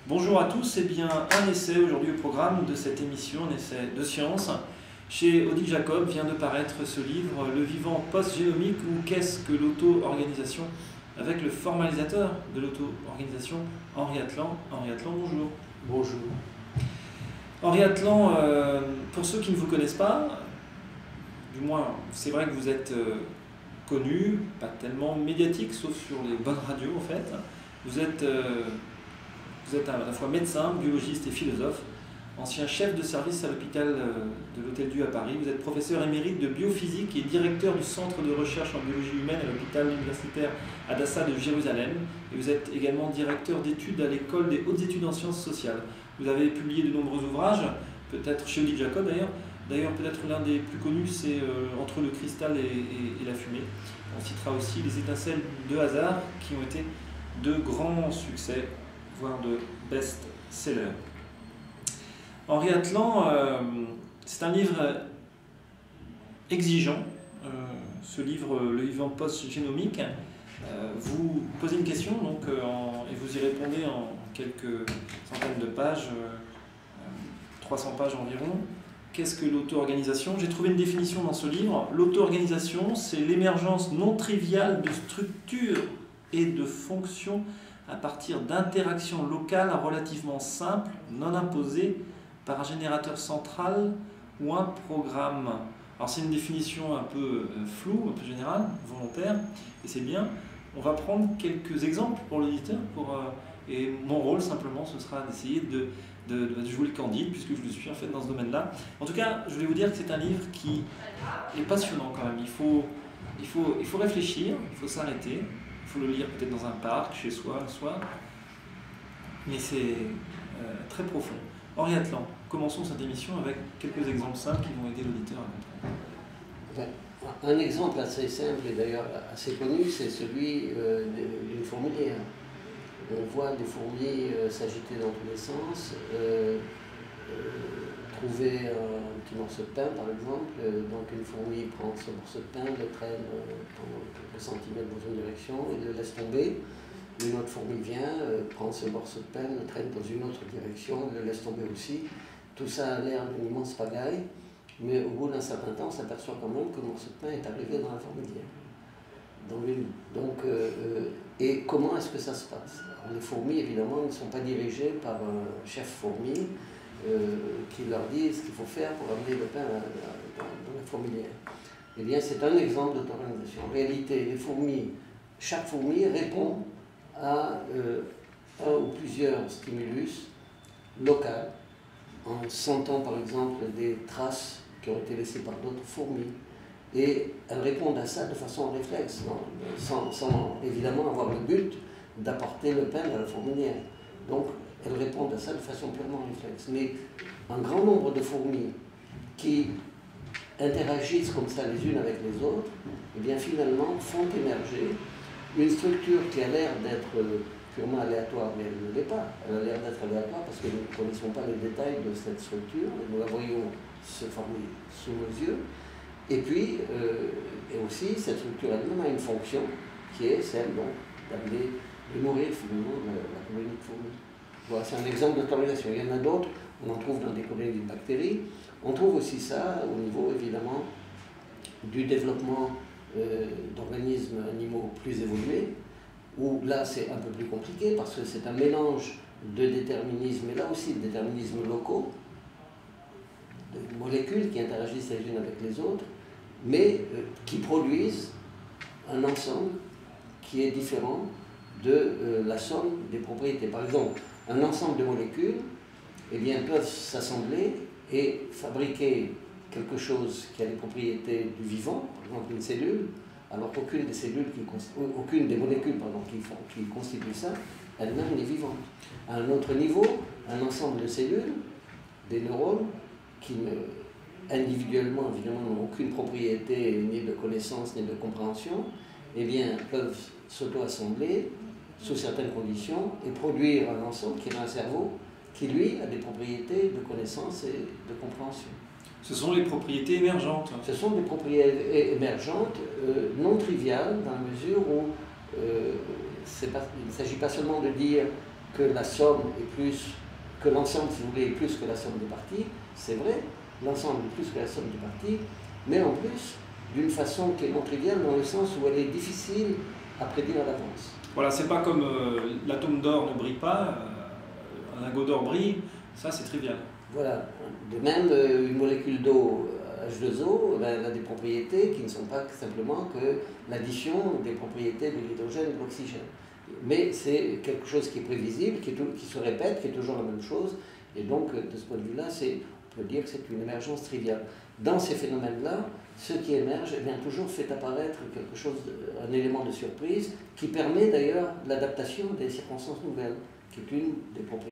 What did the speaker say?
Bonjour à tous, et bien un essai aujourd'hui au programme de cette émission, un essai de science. Chez Odile Jacob vient de paraître ce livre, Le vivant post-génomique ou qu'est-ce que l'auto-organisation, avec le formalisateur de l'auto-organisation, Henri Atlan. Henri Atlan, bonjour. Bonjour. Henri Atlan, pour ceux qui ne vous connaissent pas, du moins c'est vrai que vous êtes connu, pas tellement médiatique, sauf sur les bonnes radios en fait. Vous êtes à la fois médecin, biologiste et philosophe, ancien chef de service à l'hôpital de l'Hôtel-Dieu à Paris. Vous êtes professeur émérite de biophysique et directeur du centre de recherche en biologie humaine à l'hôpital universitaire Hadassah de Jérusalem. Et vous êtes également directeur d'études à l'école des hautes études en sciences sociales. Vous avez publié de nombreux ouvrages, peut-être chez Odile Jacob d'ailleurs. D'ailleurs, peut-être l'un des plus connus, c'est Entre le cristal et la fumée. On citera aussi Les étincelles de hasard, qui ont été de grands succès, voire de best-sellers. Henri Atlan, c'est un livre exigeant, ce livre, Le vivant post-génomique. Vous posez une question donc, et vous y répondez en quelques centaines de pages, 300 pages environ. Qu'est-ce que l'auto-organisation? J'ai trouvé une définition dans ce livre. L'auto-organisation, c'est l'émergence non triviale de structures et de fonctions à partir d'interactions locales relativement simples, non imposées par un générateur central ou un programme. Alors c'est une définition un peu floue, un peu générale, volontaire, et c'est bien. On va prendre quelques exemples pour l'auditeur, et mon rôle simplement ce sera d'essayer de jouer le candide, puisque je le suis en fait dans ce domaine-là. En tout cas, je voulais vous dire que c'est un livre qui est passionnant quand même. Il faut réfléchir, il faut s'arrêter, il faut le lire peut-être dans un parc, chez soi, le soir, mais c'est très profond. Henri Atlan, commençons cette émission avec quelques exemples simples qui vont aider l'auditeur à comprendre. Un exemple assez simple et d'ailleurs assez connu, c'est celui d'une fourmilière. On voit des fourmis s'agiter dans tous les sens, trouver un petit morceau de pain par exemple. Donc une fourmi prend ce morceau de pain, le traîne pendant quelques centimètres dans une direction et le laisse tomber. Une autre fourmi vient, prend ce morceau de pain, le traîne dans une autre direction, le laisse tomber aussi. Tout ça a l'air d'une immense pagaille, mais au bout d'un certain temps, on s'aperçoit quand même que le morceau de pain est arrivé dans la fourmilière, dans le lit. Donc, et comment est-ce que ça se passe? Alors, les fourmis, évidemment, ne sont pas dirigées par un chef fourmi qui leur dit ce qu'il faut faire pour amener le pain dans la fourmilière. Eh bien, c'est un exemple d'auto-organisation. En réalité, les fourmis, chaque fourmi répond à un ou plusieurs stimulus locaux, en sentant par exemple des traces qui ont été laissées par d'autres fourmis. Et elles répondent à ça de façon réflexe, sans évidemment avoir le but d'apporter le pain à la fourmilière. Donc elles répondent à ça de façon purement réflexe. Mais un grand nombre de fourmis qui interagissent comme ça les unes avec les autres, eh bien finalement font émerger une structure qui a l'air d'être purement aléatoire, mais elle ne l'est pas. Elle a l'air d'être aléatoire parce que nous ne connaissons pas les détails de cette structure, et nous la voyons se former sous nos yeux. Et puis, et aussi, cette structure elle-même a une fonction qui est celle d'amener, de nourrir finalement la colonie de fourmis. Voilà, c'est un exemple d'auto-organisation. Il y en a d'autres, on en trouve dans des colonies de bactéries. On trouve aussi ça au niveau, évidemment, du développement d'organismes animaux plus évolués, où là c'est un peu plus compliqué parce que c'est un mélange de déterminismes, et là aussi de déterminismes locaux, de molécules qui interagissent les unes avec les autres, mais qui produisent un ensemble qui est différent de la somme des propriétés. Par exemple, un ensemble de molécules eh bien, peuvent s'assembler et fabriquer quelque chose qui a les propriétés du vivant, par exemple une cellule, alors qu'aucune des cellules, aucune des molécules qui constituent ça, elle-même n'est vivante. À un autre niveau, un ensemble de cellules, des neurones, qui individuellement évidemment n'ont aucune propriété ni de connaissance ni de compréhension, eh bien peuvent s'auto-assembler sous certaines conditions et produire un ensemble qui est un cerveau qui lui a des propriétés de connaissance et de compréhension. Ce sont les propriétés émergentes. Ce sont des propriétés émergentes non triviales dans la mesure où il ne s'agit pas seulement de dire que la somme est plus, que l'ensemble, si vous voulez, est plus que la somme des parties. C'est vrai, l'ensemble est plus que la somme des parties, mais en plus, d'une façon qui est non triviale, dans le sens où elle est difficile à prédire à l'avance. Voilà, c'est pas comme l'atome d'or ne brille pas, un lingot d'or brille, ça c'est trivial. Voilà. De même, une molécule d'eau H2O, elle a des propriétés qui ne sont pas simplement que l'addition des propriétés de l'hydrogène et de l'oxygène. Mais c'est quelque chose qui est prévisible, qui se répète, qui est toujours la même chose. Et donc, de ce point de vue-là, on peut dire que c'est une émergence triviale. Dans ces phénomènes-là, ce qui émerge, eh bien, toujours fait apparaître quelque chose, un élément de surprise, qui permet d'ailleurs l'adaptation des circonstances nouvelles, qui est une des propriétés.